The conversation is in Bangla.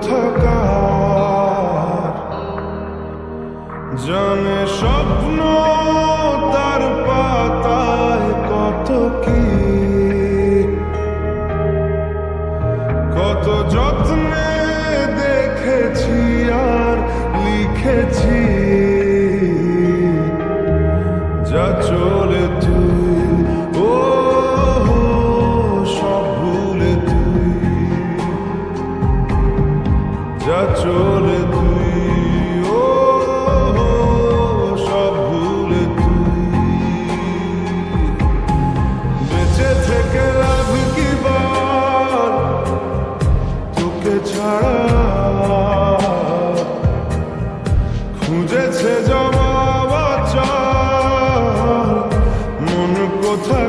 কোথাকার জানে স্বপ্ন তার পাতায় কত কি, কত যত্নে দেখেছি আর লিখেছি, যা চলে তুই ও সব ভুলে তুই, যা চলে তুই ও সব ভুলে তুই। বেঁচে থেকে লাভ কি বার তোকে ছাড়া, খুঁজেছে জবাব মন কোথা